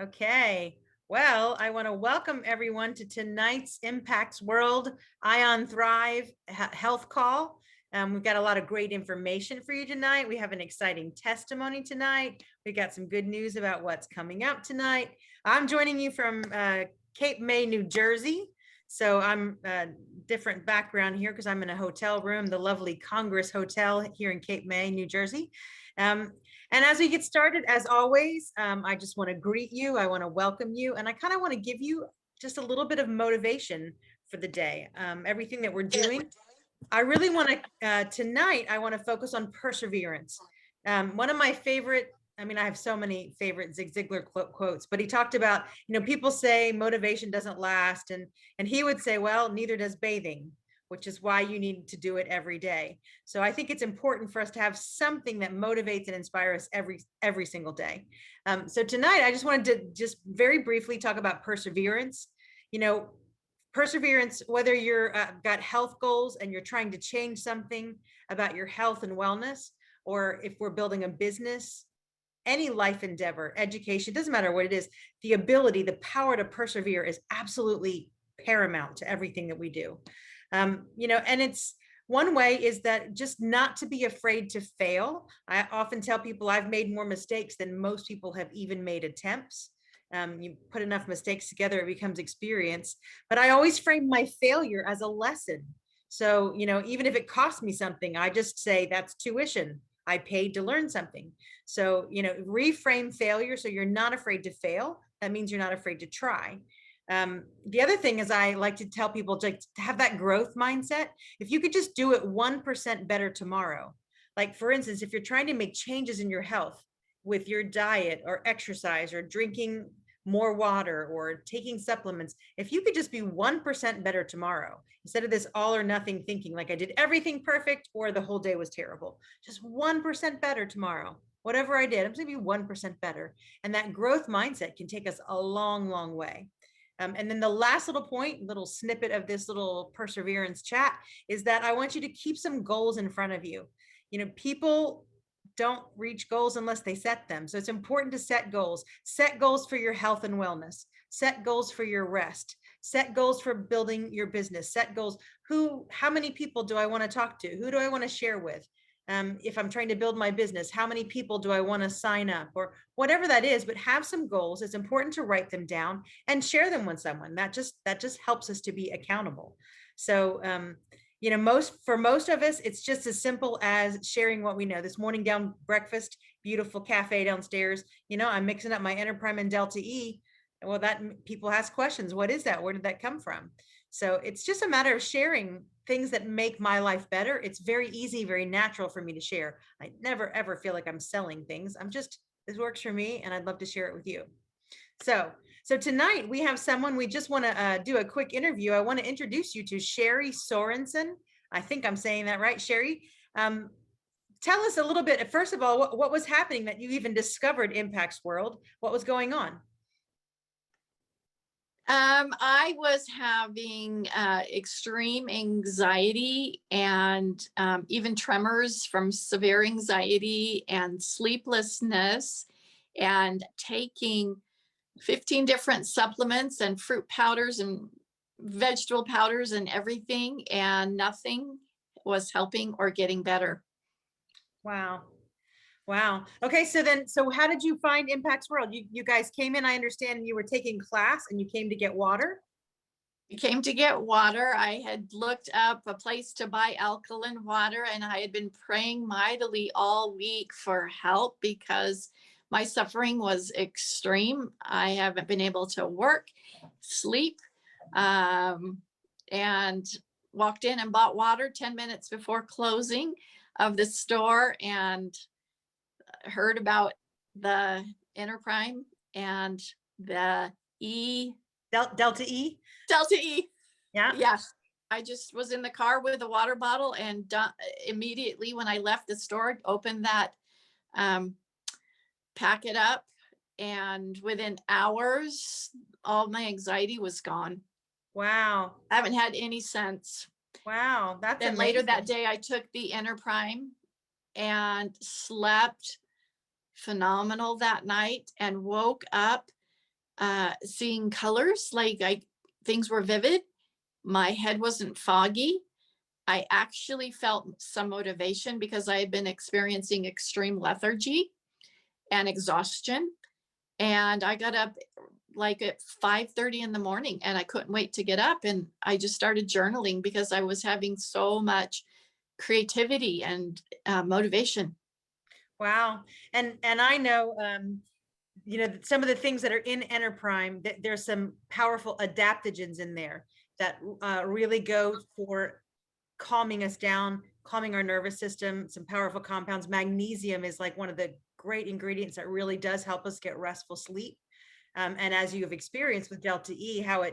Okay. Well, I want to welcome everyone to tonight's Impacts World Ion Thrive Health Call. We've got a lot of great information for you tonight. We have an exciting testimony tonight. We got some good news about what's coming up tonight. I'm joining you from Cape May, New Jersey. So I'm a different background here because I'm in a hotel room, the lovely Congress Hotel here in Cape May, New Jersey. And as we get started, as always, I just want to greet you. I want to welcome you. And I kind of want to give you just a little bit of motivation for the day. Everything that we're doing, I really want to, tonight, I want to focus on perseverance. One of my favorite, I have so many favorite Zig Ziglar quotes, but he talked about, people say motivation doesn't last. And he would say, well, neither does bathing, which is why you need to do it every day. So I think it's important for us to have something that motivates and inspires us every single day. So tonight, I just wanted to just very briefly talk about perseverance. Perseverance, whether you're got health goals and you're trying to change something about your health and wellness, or if we're building a business, any life endeavor, education, doesn't matter what it is, the ability, the power to persevere is absolutely paramount to everything that we do. And it's one way is that just not to be afraid to fail. I often tell people I've made more mistakes than most people have even made attempts. You put enough mistakes together, it becomes experience. But I always frame my failure as a lesson. So, even if it costs me something, I just say that's tuition. I paid to learn something. So, reframe failure so you're not afraid to fail. That means you're not afraid to try. The other thing is I like to tell people to have that growth mindset. If you could just do it 1% better tomorrow, like for instance, if you're trying to make changes in your health with your diet or exercise or drinking more water or taking supplements, if you could just be 1% better tomorrow, instead of this all or nothing thinking like I did everything perfect or the whole day was terrible, just 1% better tomorrow. Whatever I did, I'm going to be 1% better. And that growth mindset can take us a long, long way. And then the last little point, little snippet of this little perseverance chat is that I want you to keep some goals in front of you. People don't reach goals unless they set them. So it's important to set goals for your health and wellness, set goals for your rest, set goals for building your business, set goals. How many people do I want to talk to? Who do I want to share with? If I'm trying to build my business, how many people do I want to sign up or whatever that is, but have some goals. It's important to write them down and share them with someone. That just helps us to be accountable. So, for most of us, it's just as simple as sharing what we know. This morning down breakfast, beautiful cafe downstairs, I'm mixing up my Enterprime and Delta E. Well, that people ask questions. What is that? Where did that come from? So it's just a matter of sharing things that make my life better. It's very easy, very natural for me to share. I never, ever feel like I'm selling things. This works for me and I'd love to share it with you. So tonight we have someone, we just want to do a quick interview. I want to introduce you to Sherry Sorensen. I think I'm saying that right, Sherry. Tell us a little bit, first of all, what was happening that you even discovered Impacts World? What was going on? I was having extreme anxiety and even tremors from severe anxiety and sleeplessness, and taking 15 different supplements and fruit powders and vegetable powders and everything, and nothing was helping or getting better. Wow. Okay. So how did you find Impacts World? You guys came in, I understand you were taking class and you came to get water. We came to get water. I had looked up a place to buy alkaline water, and I had been praying mightily all week for help because my suffering was extreme. I haven't been able to work, sleep, and walked in and bought water 10 minutes before closing of the store, and heard about the Enterprime and the Delta E. Yeah. Yes. I just was in the car with a water bottle, and immediately when I left the store, opened that packet up, and within hours, all my anxiety was gone. Wow. I haven't had any since. Wow. That's then amazing. Later that day, I took the Enterprime and slept phenomenal that night, and woke up seeing colors, things were vivid. My head wasn't foggy. I actually felt some motivation because I had been experiencing extreme lethargy and exhaustion. And I got up like at 5:30 in the morning and I couldn't wait to get up. And I just started journaling because I was having so much creativity and motivation. Wow. And I know, some of the things that are in Enterprime, that there's some powerful adaptogens in there that really go for calming us down, calming our nervous system, some powerful compounds. Magnesium is like one of the great ingredients that really does help us get restful sleep. And as you have experienced with Delta E, how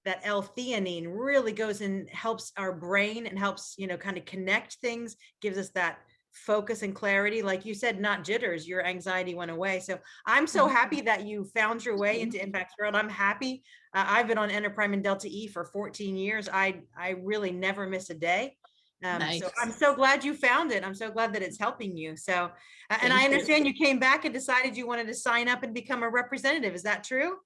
that L-theanine really goes and helps our brain and helps, kind of connect things, gives us that focus and clarity. Like you said, not jitters, your anxiety went away. So I'm so happy that you found your way into Impact's World. I'm happy. I've been on Enterprime and Delta E for 14 years. I really never miss a day. Nice. So I'm so glad you found it. I'm so glad that it's helping you. So, and Thank I you. understand you came back and decided you wanted to sign up and become a representative. Is that true?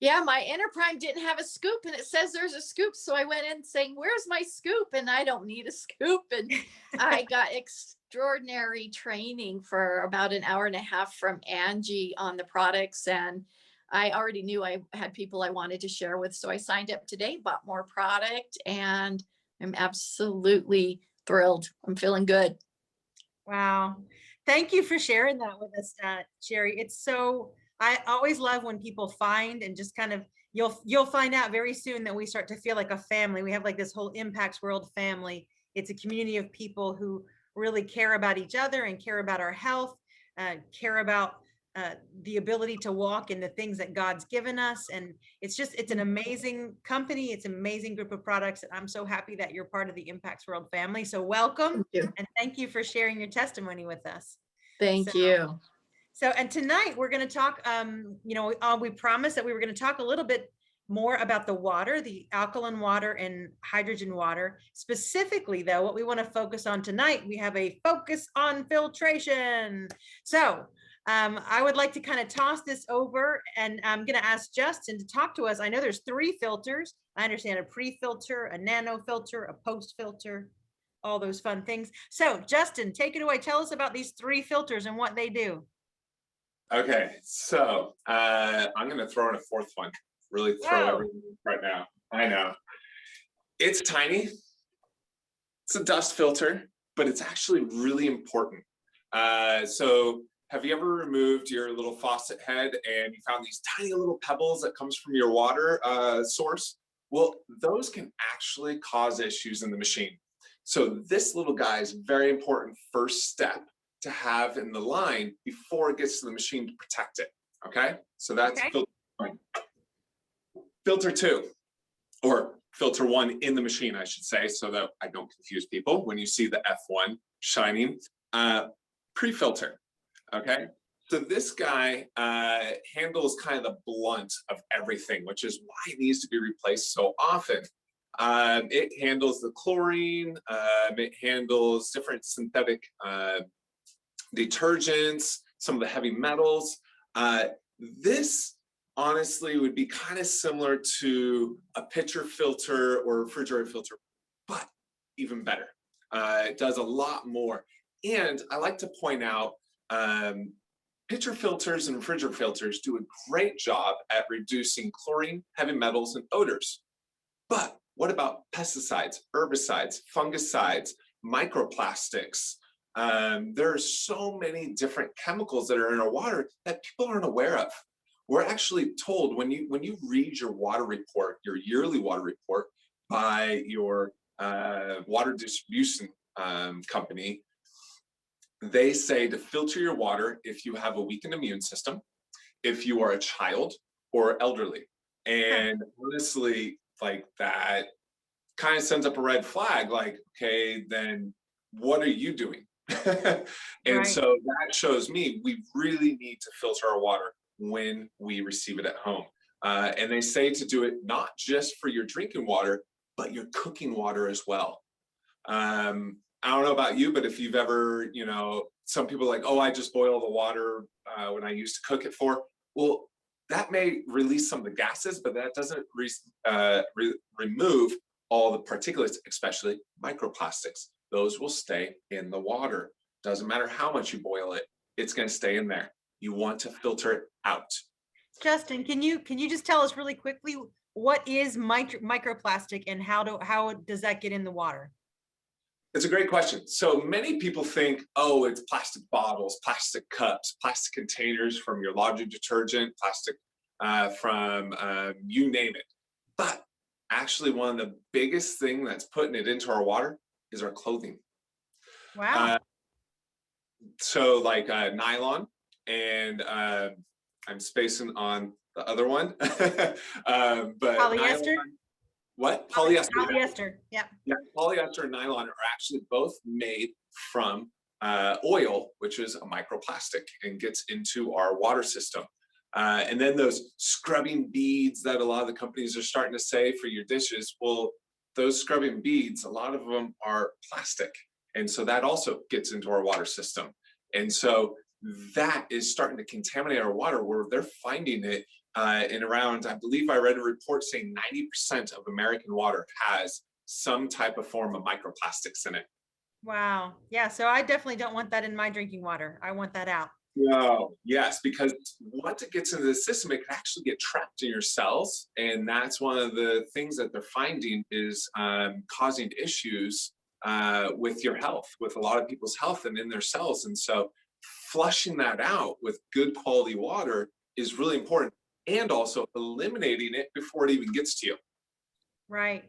Yeah, my Enterprime didn't have a scoop and it says there's a scoop. So I went in saying, where's my scoop? And I don't need a scoop. And I got extraordinary training for about an hour and a half from Angie on the products. And I already knew I had people I wanted to share with. So I signed up today, bought more product, and I'm absolutely thrilled. I'm feeling good. Wow. Thank you for sharing that with us, Sherry. I always love when people find and just kind of, you'll find out very soon that we start to feel like a family. We have like this whole Impacts World family. It's a community of people who really care about each other and care about our health, care about the ability to walk in the things that God's given us. And it's an amazing company. It's an amazing group of products. And I'm so happy that you're part of the Impacts World family. So welcome. Thank you. And thank you for sharing your testimony with us. Thank you. So, and tonight we're going to talk, we promised that we were going to talk a little bit more about the water, the alkaline water and hydrogen water. Specifically though, what we want to focus on tonight, we have a focus on filtration. So I would like to kind of toss this over, and I'm going to ask Justin to talk to us. I know there's 3 filters. I understand a pre-filter, a nano filter, a post filter, all those fun things. So Justin, take it away. Tell us about these 3 filters and what they do. Okay, so I'm going to throw in a 4th one. Really throw everything right now. I know. It's tiny. It's a dust filter, but it's actually really important. So have you ever removed your little faucet head and you found these tiny little pebbles that comes from your water source? Well, those can actually cause issues in the machine. So this little guy is a very important first step to have in the line before it gets to the machine to protect it. Okay, so that's filter 1. Filter 2, or filter 1 in the machine, I should say, so that I don't confuse people when you see the F1 shining. Pre-filter. Okay, so this guy handles kind of the blunt of everything, which is why it needs to be replaced so often. It handles the chlorine, it handles different synthetic detergents, some of the heavy metals. This honestly would be kind of similar to a pitcher filter or a refrigerator filter, but even better. It does a lot more. And I like to point out, pitcher filters and refrigerator filters do a great job at reducing chlorine, heavy metals, and odors. But what about pesticides, herbicides, fungicides, microplastics? There are so many different chemicals that are in our water that people aren't aware of. We're actually told when you read your water report, your yearly water report by your water distribution company, they say to filter your water if you have a weakened immune system, if you are a child or elderly. And honestly, like that kind of sends up a red flag, like, okay, then what are you doing? And so that shows me we really need to filter our water when we receive it at home. And they say to do it not just for your drinking water, but your cooking water as well. I don't know about you, but if you've ever, some people are like, oh, I just boil the water when I used to cook it for. Well, that may release some of the gases, but that doesn't remove all the particulates, especially microplastics. Those will stay in the water. Doesn't matter how much you boil it, it's going to stay in there. You want to filter it out. Justin, can you just tell us really quickly what is microplastic and how does that get in the water? It's a great question. So many people think, oh, it's plastic bottles, plastic cups, plastic containers from your laundry detergent, plastic from you name it. But actually, one of the biggest thing that's putting it into our water is our clothing. Wow. So like nylon, and I'm spacing on the other one. But Polyester? nylon, what? Polyester. Polyester, yeah. Yeah, polyester and nylon are actually both made from oil, which is a microplastic and gets into our water system. And then those scrubbing beads that a lot of the companies are starting to say for your dishes, well, those scrubbing beads, a lot of them are plastic. And so that also gets into our water system. And so that is starting to contaminate our water, where they're finding it in around, I believe I read a report saying 90% of American water has some type of form of microplastics in it. Wow. Yeah. So I definitely don't want that in my drinking water. I want that out. No, yes, because once it gets into the system, it can actually get trapped in your cells. And that's one of the things that they're finding is causing issues with your health, with a lot of people's health and in their cells. And so flushing that out with good quality water is really important, and also eliminating it before it even gets to you. Right.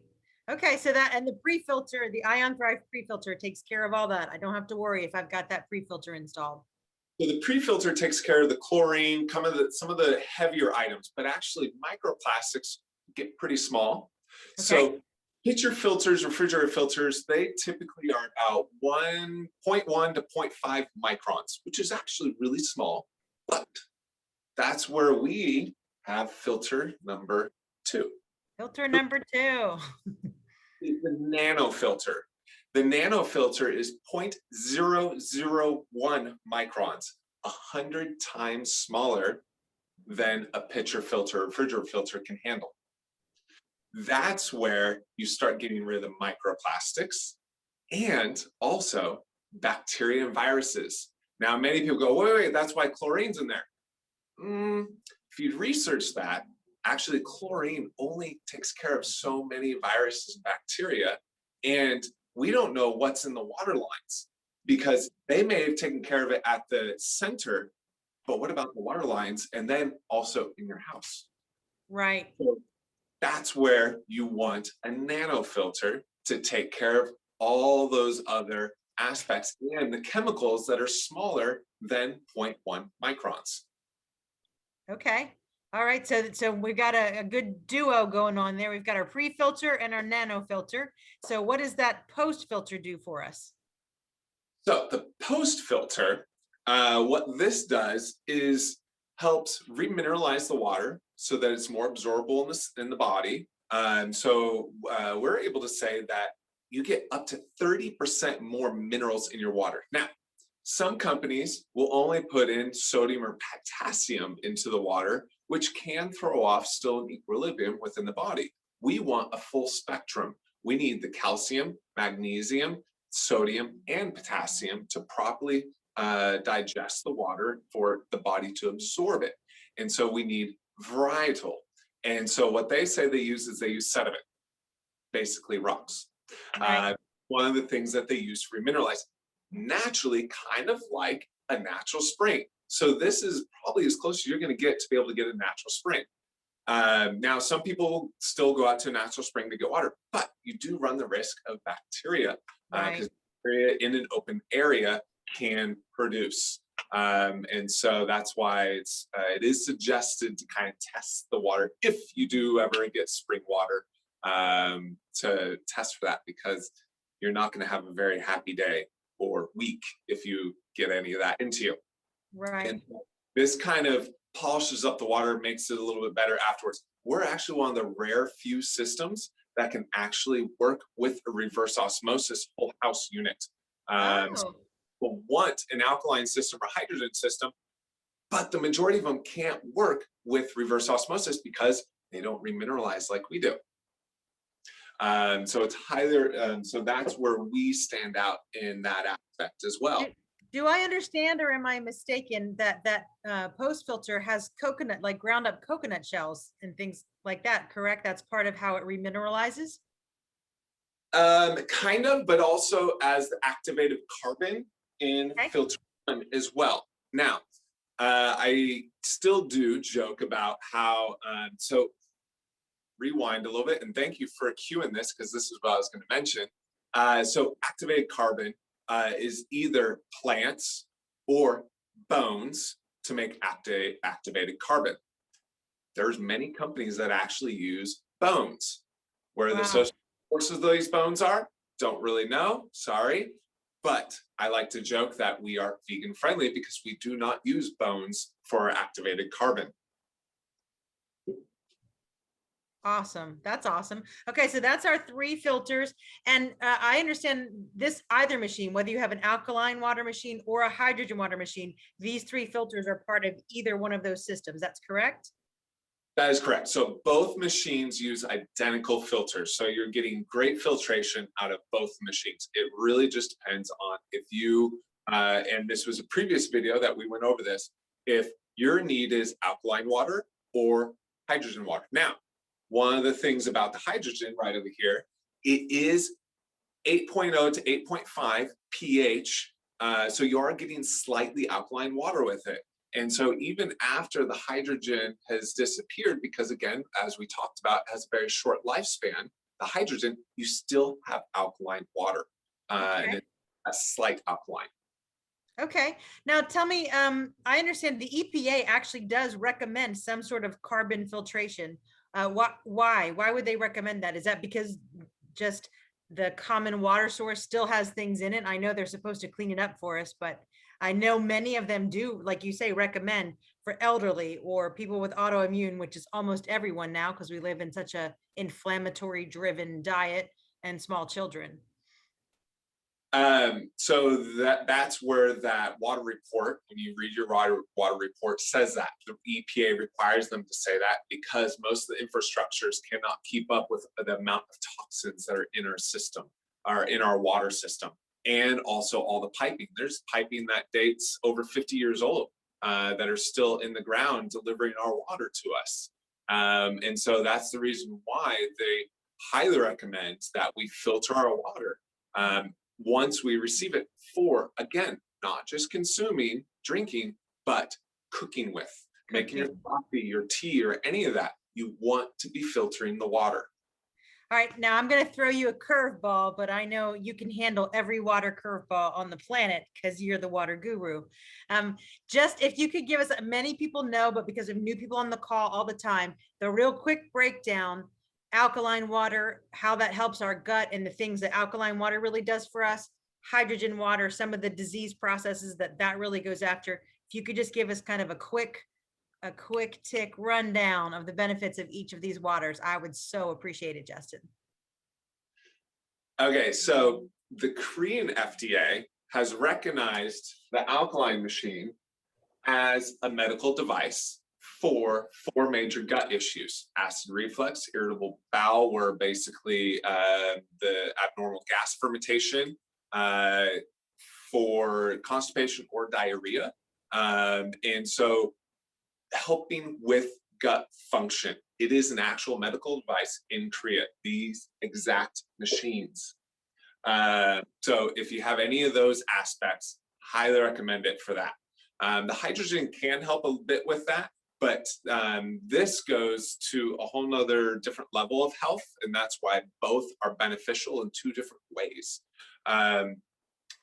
Okay. So that, and the pre-filter, the Ion Thrive pre-filter takes care of all that. I don't have to worry if I've got that pre-filter installed. So the pre-filter takes care of the chlorine, some of the heavier items, but actually microplastics get pretty small. Okay. So pitcher filters, refrigerator filters, they typically are about 1.1 to 0.5 microns, which is actually really small, but that's where we have filter number 2. Filter number 2. Is the nano filter. The nano filter is 0.001 microns, 100 times smaller than a pitcher filter or refrigerator filter can handle. That's where you start getting rid of the microplastics and also bacteria and viruses. Now, many people go, wait, that's why chlorine's in there. If you research that, actually chlorine only takes care of so many viruses and bacteria, and we don't know what's in the water lines, because they may have taken care of it at the center, but what about the water lines and then also in your house? Right. So that's where you want a nano filter to take care of all those other aspects and the chemicals that are smaller than 0.1 microns. Okay. All right. So we've got a good duo going on there. We've got our pre-filter and our nano filter. So what does that post filter do for us? So the post filter, what this does is helps remineralize the water so that it's more absorbable in the body. So we're able to say that you get up to 30% more minerals in your water. Now, some companies will only put in sodium or potassium into the water, which can throw off still an equilibrium within the body. We want a full spectrum. We need the calcium, magnesium, sodium, and potassium to properly digest the water for the body to absorb it. And so we need varietal. And so what they say they use sediment, basically rocks. Right. One of the things that they use to remineralize, naturally, kind of like a natural spring. So this is probably as close as you're going to get to be able to get a natural spring. Now, some people still go out to a natural spring to get water, but you do run the risk of bacteria, because bacteria in an open area can produce. And so that's why it is suggested to kind of test the water if you do ever get spring water, to test for that, because you're not going to have a very happy day or week if you get any of that into you. Right. And this kind of polishes up the water, makes it a little bit better afterwards. We're actually one of the rare few systems that can actually work with a reverse osmosis whole house unit. So we'll want an alkaline system or hydrogen system, but the majority of them can't work with reverse osmosis because they don't remineralize like we do. So it's highly, so that's where we stand out in that aspect as well. Do I understand, or am I mistaken, that post filter has coconut, like ground up coconut shells and things like that, correct? That's part of how it remineralizes? Kind of, but also as the activated carbon in Okay. filter one as well. Now, I still do joke about how, so rewind a little bit, and thank you for cueing this because this is what I was going to mention. So activated carbon is either plants or bones to make activated carbon. There's many companies that actually use bones. Where the social sources of these bones are, don't really know, sorry. But I like to joke that we are vegan friendly because we do not use bones for our activated carbon. Awesome. That's awesome. Okay, so that's our 3 filters. And I understand this either machine, whether you have an alkaline water machine or a hydrogen water machine, these 3 filters are part of either one of those systems. That's correct? That is correct. So both machines use identical filters. So you're getting great filtration out of both machines. It really just depends on if you, and this was a previous video that we went over this, if your need is alkaline water or hydrogen water. Now, one of the things about the hydrogen right over here, it is 8.0 to 8.5 pH. So you are getting slightly alkaline water with it. And so even after the hydrogen has disappeared, because again, as we talked about, it has a very short lifespan, the hydrogen, you still have alkaline water, and it's a slight alkaline. Okay. Now tell me, I understand the EPA actually does recommend some sort of carbon filtration. Why would they recommend that? Is that because just the common water source still has things in it? I know they're supposed to clean it up for us, but I know many of them do, like you say, recommend for elderly or people with autoimmune, which is almost everyone now because we live in such a inflammatory driven diet, and small children. So that's where that water report, when you read your water report, says that the EPA requires them to say that because most of the infrastructures cannot keep up with the amount of toxins that are in our system, or in our water system. And also all the piping. There's piping that dates over 50 years old that are still in the ground delivering our water to us. And so that's the reason why they highly recommend that we filter our water once we receive it for, again, not just consuming, drinking, but cooking with, making your coffee, your tea, or any of that. You want to be filtering the water. All right, now I'm going to throw you a curveball, but I know you can handle every water curveball on the planet because you're the water guru. Just if you could give us, many people know, but because of new people on the call all the time, the real quick breakdown, alkaline water, how that helps our gut and the things that alkaline water really does for us, hydrogen water, some of the disease processes that really goes after. If you could just give us kind of a quick tick rundown of the benefits of each of these waters, I would so appreciate it, Justin. Okay, so the Korean FDA has recognized the alkaline machine as a medical device for 4 major gut issues: acid reflux, irritable bowel, where basically the abnormal gas fermentation, for constipation or diarrhea. And so helping with gut function. It is an actual medical device in Korea, these exact machines. So if you have any of those aspects, highly recommend it for that. The hydrogen can help a bit with that, but this goes to a whole nother different level of health, and that's why both are beneficial in 2 different ways. And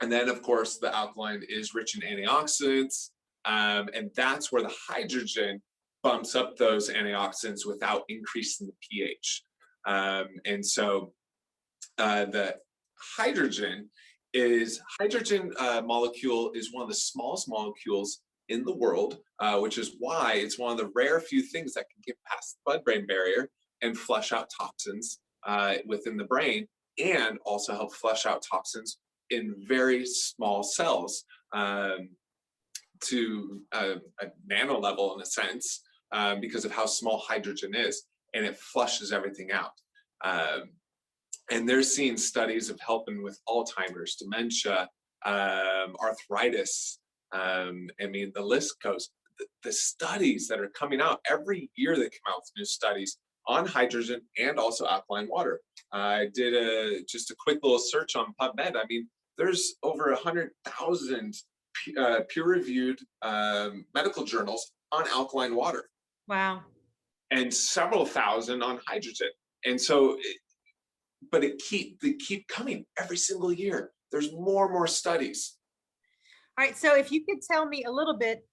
then, of course, the alkaline is rich in antioxidants, and that's where the hydrogen bumps up those antioxidants without increasing the pH. And so the hydrogen molecule is one of the smallest molecules in the world, which is why it's one of the rare few things that can get past the blood-brain barrier and flush out toxins within the brain, and also help flush out toxins in very small cells to a nano level in a sense, because of how small hydrogen is, and it flushes everything out. And they're seeing studies of helping with Alzheimer's, dementia, arthritis. I mean, the list goes. The studies that are coming out every year, they come out with new studies on hydrogen and also alkaline water. I did just a quick little search on PubMed. I mean, there's over 100,000 peer-reviewed medical journals on alkaline water. Wow. And several thousand on hydrogen. And so, but they keep coming every single year. There's more and more studies. All right. So if you could tell me a little bit,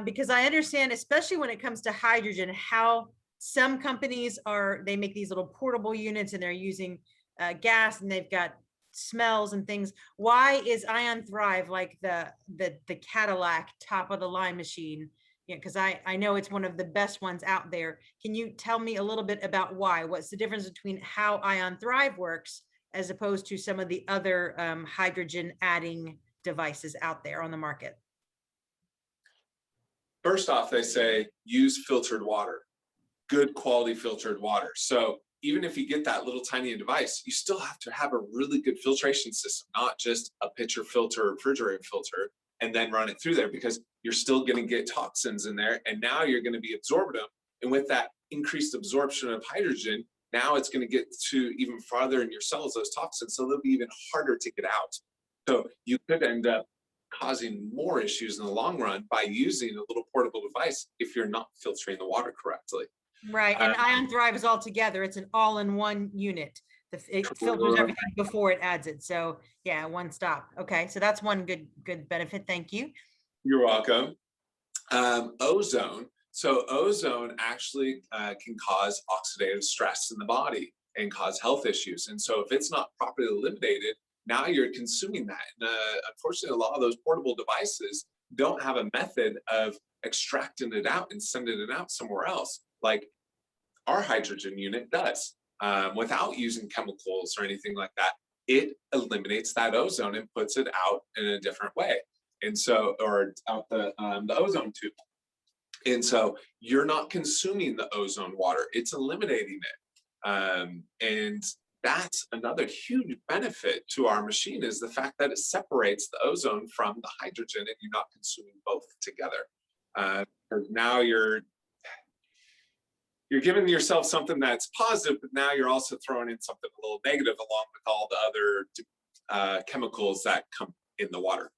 because I understand, especially when it comes to hydrogen, how some companies they make these little portable units and they're using gas and they've got smells and things. Why is Ion Thrive like the Cadillac top of the line machine? Yeah, because I know it's one of the best ones out there. Can you tell me a little bit about why? What's the difference between how Ion Thrive works as opposed to some of the other hydrogen adding devices out there on the market? First off, they say use filtered water, good quality filtered water. So even if you get that little tiny device, you still have to have a really good filtration system, not just a pitcher filter or refrigerator filter, and then run it through there, because you're still going to get toxins in there. And now you're going to be absorbing them. And with that increased absorption of hydrogen, now it's going to get to even farther in your cells, those toxins. So they'll be even harder to get out. So you could end up causing more issues in the long run by using a little portable device if you're not filtering the water correctly. Right. And Ion Thrive is all together. It's an all-in-one unit. It filters everything before it adds it. So yeah, one stop. Okay. So that's one good benefit. Thank you. You're welcome. Ozone. So ozone actually can cause oxidative stress in the body and cause health issues. And so if it's not properly eliminated, now you're consuming that. And unfortunately, a lot of those portable devices don't have a method of extracting it out and sending it out somewhere else, like our hydrogen unit does, without using chemicals or anything like that. It eliminates that ozone and puts it out in a different way. And so, or out the ozone tube. And so you're not consuming the ozone water, it's eliminating it. And that's another huge benefit to our machine, is the fact that it separates the ozone from the hydrogen and you're not consuming both together. Now you're giving yourself something that's positive, but now you're also throwing in something a little negative along with all the other chemicals that come in the water.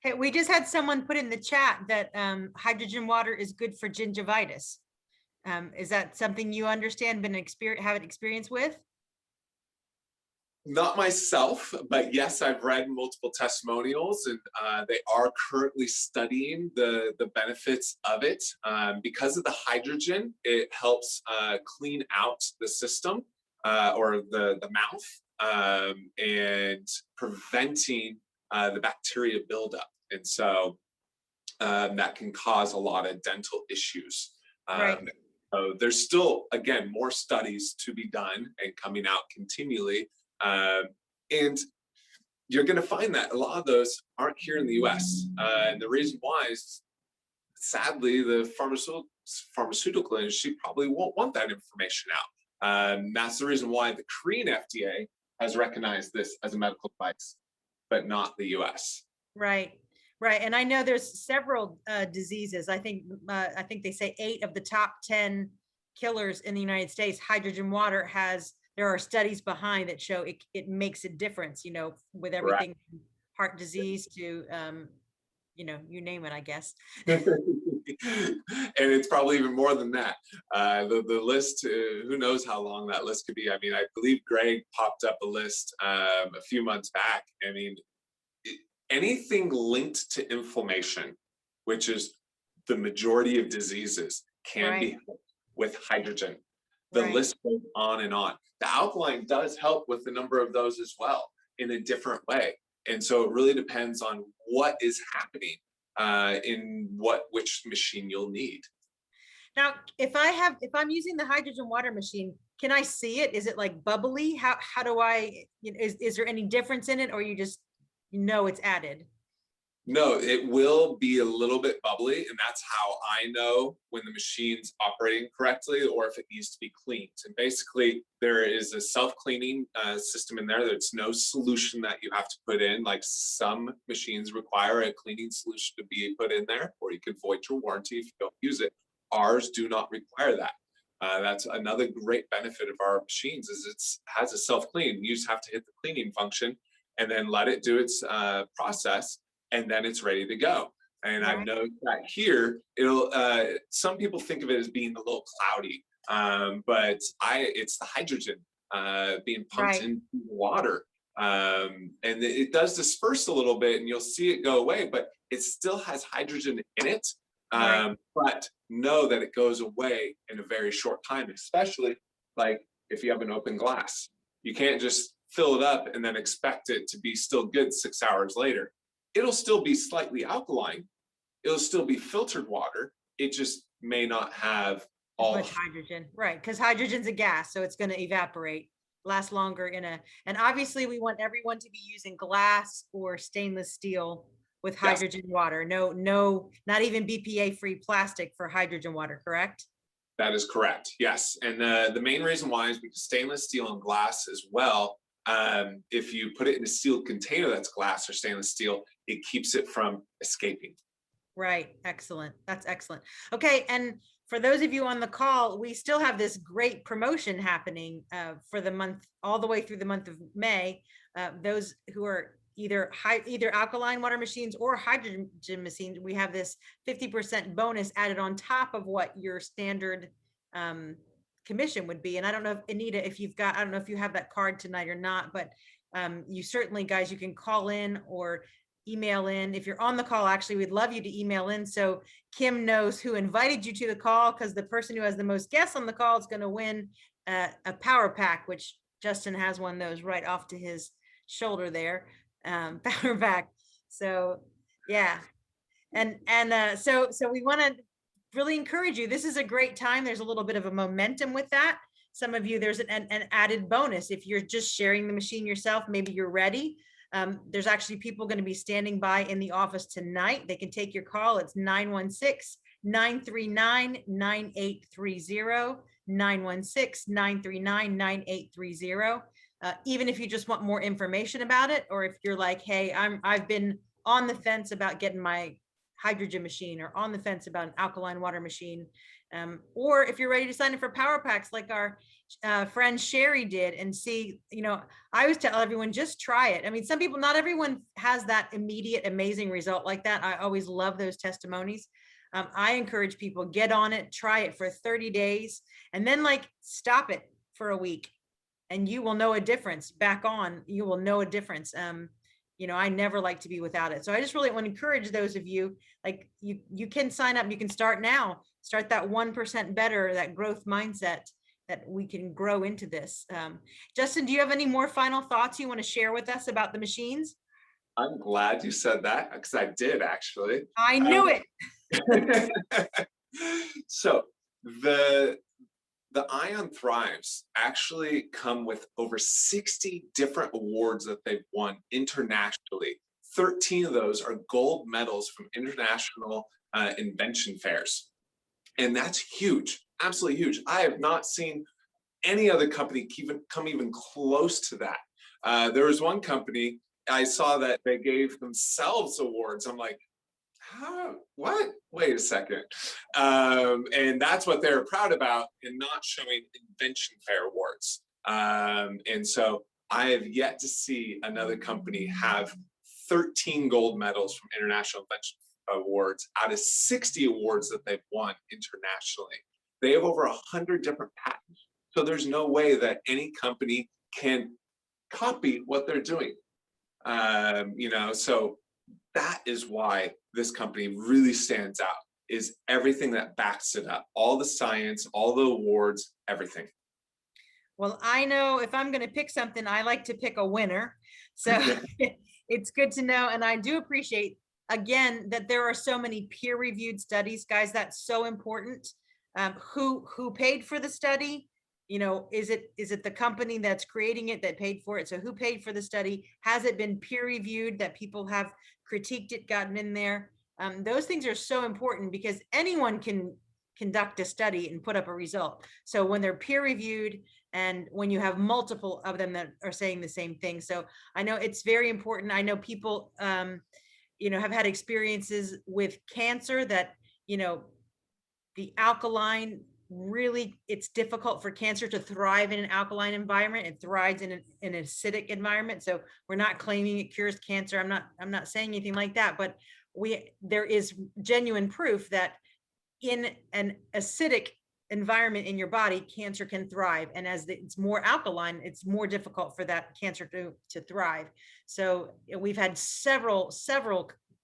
Hey, we just had someone put in the chat that hydrogen water is good for gingivitis. Is that something you understand, have experience with? Not myself, but yes, I've read multiple testimonials, and they are currently studying the benefits of it. Because of the hydrogen, it helps clean out the system or the mouth, and preventing the bacteria buildup. And so that can cause a lot of dental issues. Right. So there's still, again, more studies to be done and coming out continually. And you're going to find that a lot of those aren't here in the US. And the reason why is, sadly, the pharmaceutical industry probably won't want that information out. That's the reason why the Korean FDA has recognized this as a medical device, but not the US. Right. Right. And I know there's several diseases. I think they say 8 of the top 10 killers in the United States, hydrogen water has. There are studies behind that show it makes a difference, you know, with everything from heart disease to, you know, you name it, I guess. And it's probably even more than that. The list, who knows how long that list could be. I mean, I believe Greg popped up a list a few months back. I mean, anything linked to inflammation, which is the majority of diseases, can be helped with hydrogen. The list goes on and on. The alkaline does help with the number of those as well in a different way. And so it really depends on what is happening in which machine you'll need. Now, if I'm using the hydrogen water machine, can I see it? Is it like bubbly? How do I, is there any difference in it, or you just know it's added? No, it will be a little bit bubbly, and that's how I know when the machine's operating correctly or if it needs to be cleaned. And basically, there is a self-cleaning system in there. There's no solution that you have to put in. Like some machines require a cleaning solution to be put in there, or you can void your warranty if you don't use it. Ours do not require that. That's another great benefit of our machines is it has a self-clean. You just have to hit the cleaning function and then let it do its process, and then it's ready to go. And I've noticed that here, it'll, some people think of it as being a little cloudy, but it's the hydrogen being pumped into the water. And it does disperse a little bit and you'll see it go away, but it still has hydrogen in it. But know that it goes away in a very short time, especially like if you have an open glass. You can't just fill it up and then expect it to be still good 6 hours later. It'll still be slightly alkaline. It'll still be filtered water. It just may not have all much hydrogen, right? Because hydrogen's a gas, so it's going to evaporate, last longer and obviously we want everyone to be using glass or stainless steel with hydrogen water. No, not even BPA free plastic for hydrogen water, correct? That is correct. Yes. And the main reason why is because stainless steel and glass as well. If you put it in a sealed container that's glass or stainless steel, it keeps it from escaping. Right. Excellent. That's excellent. Okay. And for those of you on the call, we still have this great promotion happening for the month, all the way through the month of May. Those who are either alkaline water machines or hydrogen machines, we have this 50% bonus added on top of what your standard commission would be. And I don't know if Anita, I don't know if you have that card tonight or not, but you certainly, guys, you can call in or email in. If you're on the call, actually, we'd love you to email in so Kim knows who invited you to the call, because the person who has the most guests on the call is going to win a power pack, which Justin has one of those right off to his shoulder there, power pack. So yeah. So we want to really encourage you. This is a great time. There's a little bit of a momentum with that. Some of you, there's an added bonus. If you're just sharing the machine yourself, maybe you're ready. There's actually people going to be standing by in the office tonight. They can take your call. It's 916-939-9830, 916-939-9830. Even if you just want more information about it, or if you're like, hey, I've been on the fence about getting my hydrogen machine, or on the fence about an alkaline water machine, or if you're ready to sign up for power packs like our friend Sherry did, and see, I always tell everyone, just try it. I mean, not everyone has that immediate amazing result like that. I always love those testimonies. I encourage people, get on it, try it for 30 days, and then stop it for a week, and you will know a difference. Back on, you will know a difference. I never like to be without it. So I just really want to encourage those of you, you can sign up, you can start now, start that 1% better, that growth mindset, that we can grow into this. Justin, do you have any more final thoughts you want to share with us about the machines? I'm glad you said that, because I did actually. I knew it. So the Ion Thrives actually come with over 60 different awards that they've won internationally. 13 of those are gold medals from international invention fairs. And that's huge, absolutely huge. I have not seen any other company come even close to that. There was one company, I saw that they gave themselves awards. I'm like, how, what? Wait a second. And that's what they're proud about, in not showing invention fair awards. And so I have yet to see another company have 13 gold medals from international invention awards out of 60 awards that they've won internationally. They have over 100 different patents. So there's no way that any company can copy what they're doing. So that is why this company really stands out, is everything that backs it up, all the science, all the awards, everything. Well, I know if I'm going to pick something, I like to pick a winner. So it's good to know. And I do appreciate, again, that there are so many peer-reviewed studies, guys. That's so important. Who paid for the study? you know, is it the company that's creating it that paid for it? So who paid for the study? Has it been peer reviewed, that people have critiqued it, gotten in there? Those things are so important because anyone can conduct a study and put up a result. So when they're peer reviewed and when you have multiple of them that are saying the same thing. So I know it's very important. I know people, you know, have had experiences with cancer that, you know, the alkaline really, it's difficult for cancer to thrive in an alkaline environment. It thrives in an acidic environment. So we're not claiming it cures cancer. I'm not saying anything like that, but there is genuine proof that in an acidic environment in your body, cancer can thrive. And as it's more alkaline, it's more difficult for that cancer to thrive. So we've had several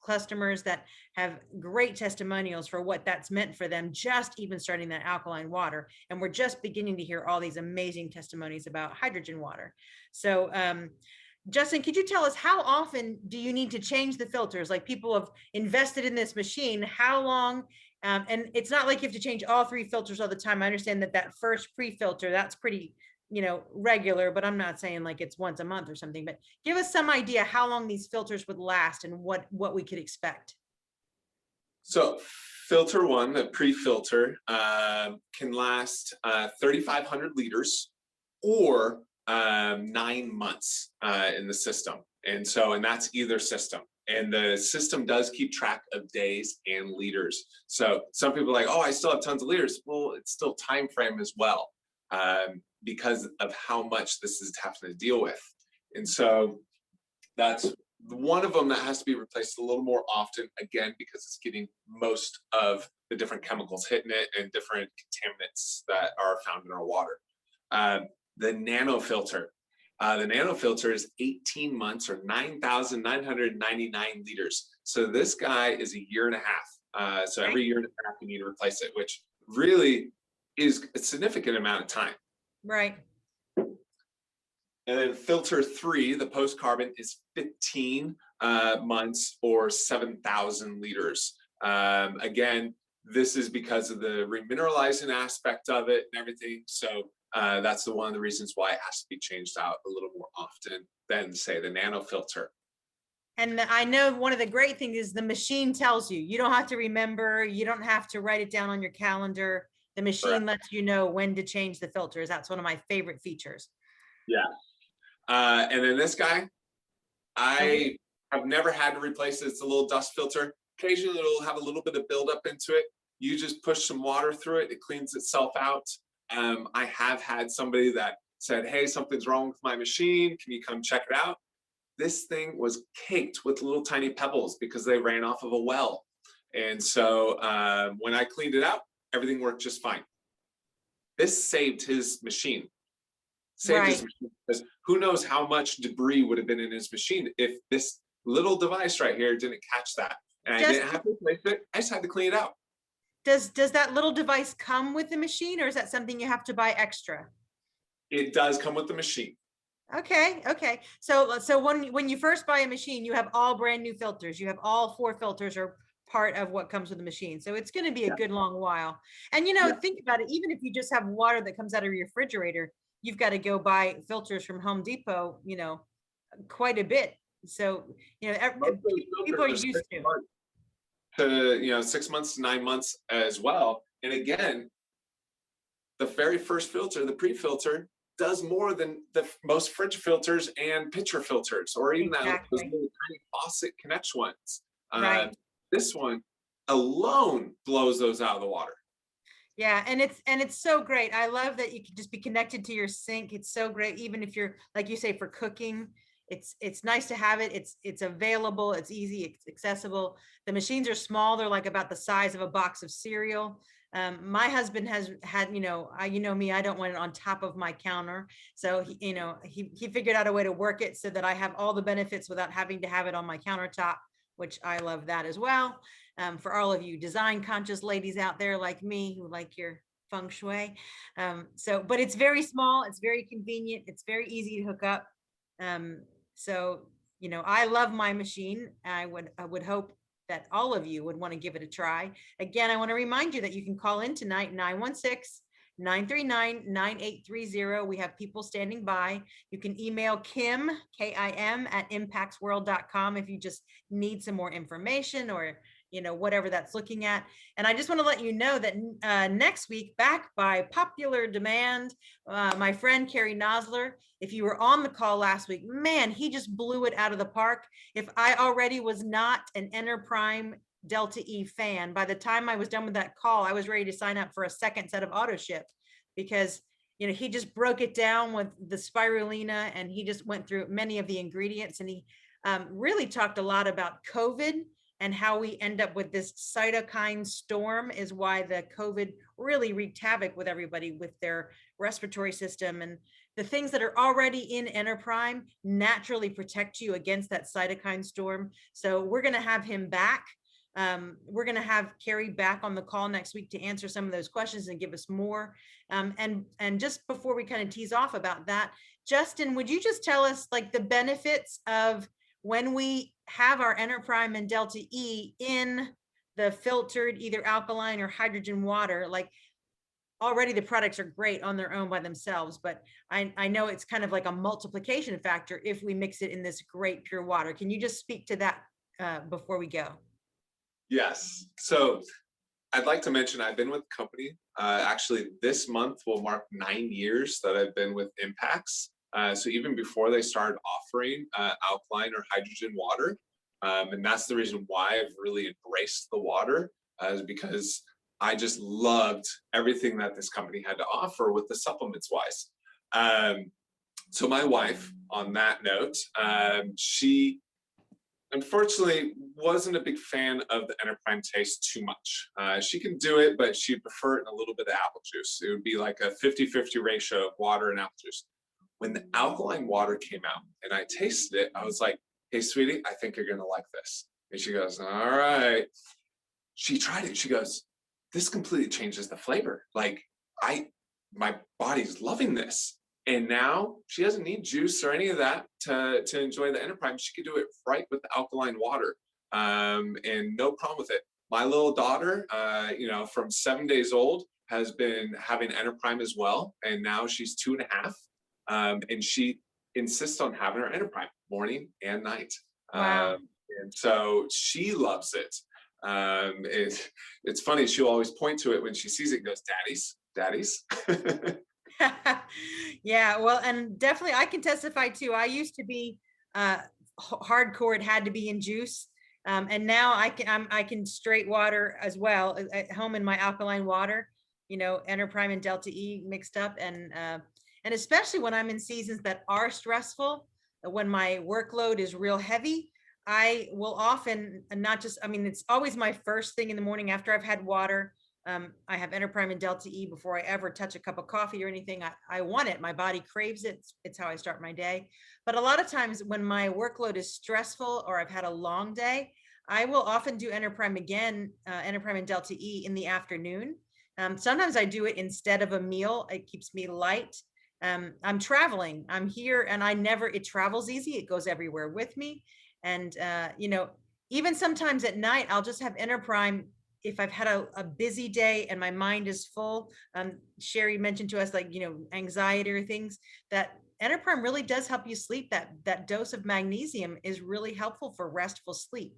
customers that have great testimonials for what that's meant for them, just even starting that alkaline water. And we're just beginning to hear all these amazing testimonies about hydrogen water. So Justin, could you tell us how often do you need to change the filters? Like, people have invested in this machine, how long? And it's not like you have to change all 3 filters all the time. I understand that first pre-filter, that's pretty, you know, regular, but I'm not saying like it's once a month or something, but give us some idea how long these filters would last and what we could expect. So filter 1, the pre-filter, can last 3,500 liters or 9 months in the system. And that's either system. And the system does keep track of days and liters. So some people are like, oh, I still have tons of liters. Well, it's still time frame as well, because of how much this is having to deal with. And so that's one of them that has to be replaced a little more often, again, because it's getting most of the different chemicals hitting it and different contaminants that are found in our water. The Nano Filter. The Nano Filter is 18 months or 9,999 liters. So this guy is a year and a half. So every year and a half you need to replace it, which really is a significant amount of time. Right. And then filter 3, the post carbon, is 15 months or 7,000 liters. Again, this is because of the remineralizing aspect of it and everything. So that's one of the reasons why it has to be changed out a little more often than, say, the Nano Filter. And I know one of the great things is the machine tells you. You don't have to remember. You don't have to write it down on your calendar. The machine lets you know when to change the filters. That's one of my favorite features. Yeah. And then this guy, I have never had to replace it. It's a little dust filter. Occasionally it'll have a little bit of buildup into it. You just push some water through it. It cleans itself out. I have had somebody that said, hey, something's wrong with my machine. Can you come check it out? This thing was caked with little tiny pebbles because they ran off of a well. And so when I cleaned it out, everything worked just fine. This saved his machine. Saved his machine, because who knows how much debris would have been in his machine if this little device right here didn't catch that. And I didn't have to replace it. I just had to clean it out. Does that little device come with the machine, or is that something you have to buy extra? It does come with the machine. Okay. So when you first buy a machine, you have all brand new filters. You have all 4 filters are part of what comes with the machine. So it's going to be a good long while. And you know, think about it. Even if you just have water that comes out of your refrigerator, you've got to go buy filters from Home Depot, you know, quite a bit. So, you know, people are used to 6 months to 9 months as well. And again, the very first filter, the pre-filter, does more than the most fridge filters and pitcher filters, or even those little tiny faucet connect ones. This one alone blows those out of the water. Yeah, and it's so great. I love that you can just be connected to your sink. It's so great, even if you're, like you say, for cooking. It's nice to have it. It's available. It's easy. It's accessible. The machines are small. They're like about the size of a box of cereal. My husband has had, you know me, I don't want it on top of my counter. So he figured out a way to work it so that I have all the benefits without having to have it on my countertop, which I love that as well. For all of you design conscious ladies out there like me who like your feng shui. But it's very small. It's very convenient. It's very easy to hook up. So, you know, I love my machine. I would hope that all of you would want to give it a try. Again, I want to remind you that you can call in tonight, 939-9830. We have people standing by. You can email Kim, Kim, at impactsworld.com if you just need some more information, or whatever that's looking at. And I just want to let you know that next week, back by popular demand, my friend Carrie Nosler, if you were on the call last week, man, he just blew it out of the park. If I already was not an Enterprime Delta E fan, by the time I was done with that call, I was ready to sign up for a second set of auto ship, because he just broke it down with the spirulina, and he just went through many of the ingredients, and he really talked a lot about COVID and how we end up with this cytokine storm, is why the COVID really wreaked havoc with everybody with their respiratory system. And the things that are already in Enterprime naturally protect you against that cytokine storm. So we're going to have him back. We're going to have Carrie back on the call next week to answer some of those questions and give us more. And just before we kind of tease off about that, Justin, would you just tell us like the benefits of when we have our Enterprime and Delta E in the filtered either alkaline or hydrogen water? Like, already the products are great on their own by themselves, but I know it's kind of like a multiplication factor if we mix it in this great pure water. Can you just speak to that before we go? Yes. So I'd like to mention I've been with the company. Actually, this month will mark 9 years that I've been with Impacts. So even before they started offering alkaline or hydrogen water, and that's the reason why I've really embraced the water, is because I just loved everything that this company had to offer with the supplements wise. So my wife, on that note, she unfortunately wasn't a big fan of the Enterprime taste too much. She can do it, but she'd prefer it in a little bit of apple juice. It would be like a 50-50 ratio of water and apple juice. When the alkaline water came out and I tasted it, I was like, hey, sweetie, I think you're going to like this. And she goes, all right. She tried it. She goes, this completely changes the flavor. Like, my body's loving this. And now she doesn't need juice or any of that to enjoy the Enterprime. She could do it right with the alkaline water, and no problem with it. My little daughter, from 7 days old, has been having Enterprime as well. And now she's 2.5. And she insists on having her Enterprime morning and night. Wow. And so she loves it. It's funny, she'll always point to it when she sees it and goes, daddy's. Yeah, well, and definitely I can testify too. I used to be hardcore. It had to be in juice. And now I can straight water as well at home in my alkaline water, Enterprime and Delta E mixed up. And especially when I'm in seasons that are stressful, when my workload is real heavy, I will often it's always my first thing in the morning after I've had water. I have Enterprime and Delta E before I ever touch a cup of coffee or anything. I want it. My body craves it. It's how I start my day. But a lot of times when my workload is stressful or I've had a long day, I will often do Enterprime and Delta E in the afternoon. Sometimes I do it instead of a meal. It keeps me light. I'm traveling. I'm here, and it travels easy. It goes everywhere with me. And, even sometimes at night, I'll just have Enterprime if I've had a busy day and my mind is full. Sherry mentioned to us, anxiety or things, that Enterprime really does help you sleep. That dose of magnesium is really helpful for restful sleep.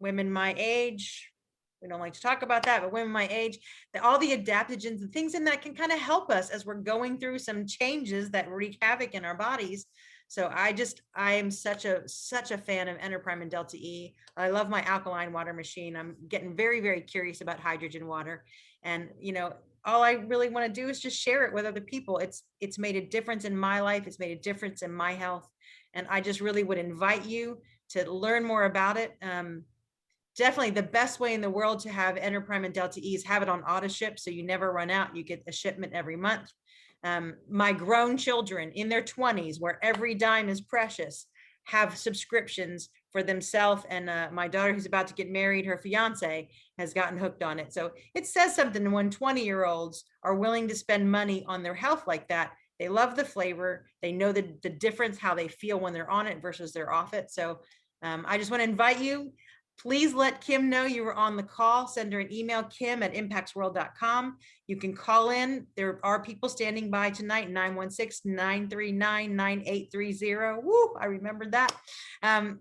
Women my age, we don't like to talk about that, but women my age, all the adaptogens and things in that can kind of help us as we're going through some changes that wreak havoc in our bodies. So I am such a fan of Enterprime and Delta E. I love my alkaline water machine. I'm getting very, very curious about hydrogen water. And, all I really want to do is just share it with other people. It's made a difference in my life. It's made a difference in my health. And I just really would invite you to learn more about it. Definitely the best way in the world to have Enterprime and Delta E is have it on auto ship, so you never run out. You get a shipment every month. My grown children in their 20s, where every dime is precious, have subscriptions for themselves. And my daughter, who's about to get married, her fiance has gotten hooked on it. So it says something when 20-year-olds are willing to spend money on their health like that. They love the flavor. They know the difference, how they feel when they're on it versus they're off it. So I just want to invite you. Please let Kim know you were on the call. Send her an email, kim@impactsworld.com. You can call in. There are people standing by tonight, 916-939-9830. Woo, I remembered that.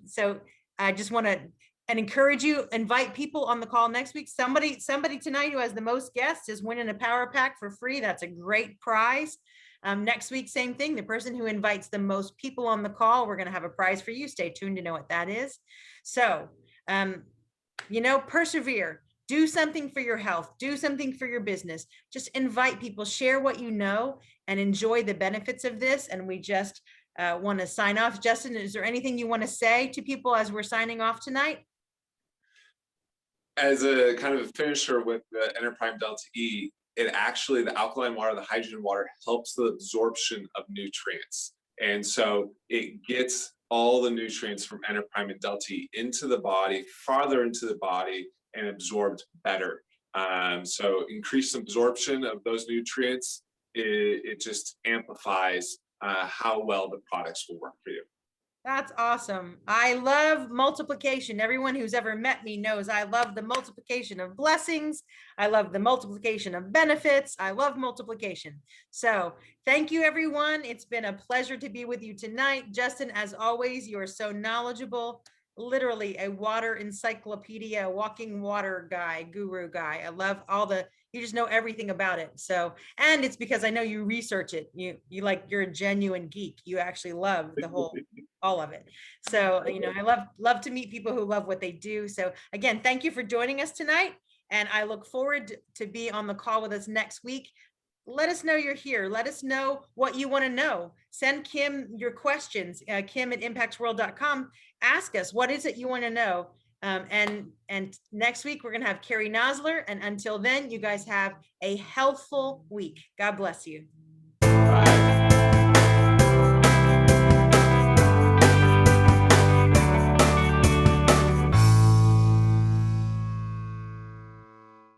So I just want to encourage you, invite people on the call next week. Somebody tonight who has the most guests is winning a power pack for free. That's a great prize. Next week, same thing. The person who invites the most people on the call, we're going to have a prize for you. Stay tuned to know what that is. So, persevere, do something for your health, do something for your business, just invite people, share what you know, and enjoy the benefits of this. And we just want to sign off. Justin, is there anything you want to say to people as we're signing off tonight? As a kind of a finisher with the Enterprime Delta E, it actually, the alkaline water, the hydrogen water helps the absorption of nutrients. And so it gets all the nutrients from Enterprime and Delta E into the body, farther into the body, and absorbed better. So increased absorption of those nutrients, it just amplifies how well the products will work for you. That's awesome. I love multiplication. Everyone who's ever met me knows I love the multiplication of blessings. I love the multiplication of benefits. I love multiplication. So thank you, everyone. It's been a pleasure to be with you tonight. Justin, as always, you are so knowledgeable. Literally a water encyclopedia, a walking water guy, guru guy. I love you just know everything about it. So, and it's because I know you research it. You're a genuine geek. You actually love all of it. So, I love to meet people who love what they do. So again, thank you for joining us tonight. And I look forward to be on the call with us next week. Let us know you're here. Let us know what you want to know. Send Kim your questions, kim@impactsworld.com. Ask us, what is it you want to know? And next week, we're going to have Carrie Nosler. And until then, you guys have a healthful week. God bless you.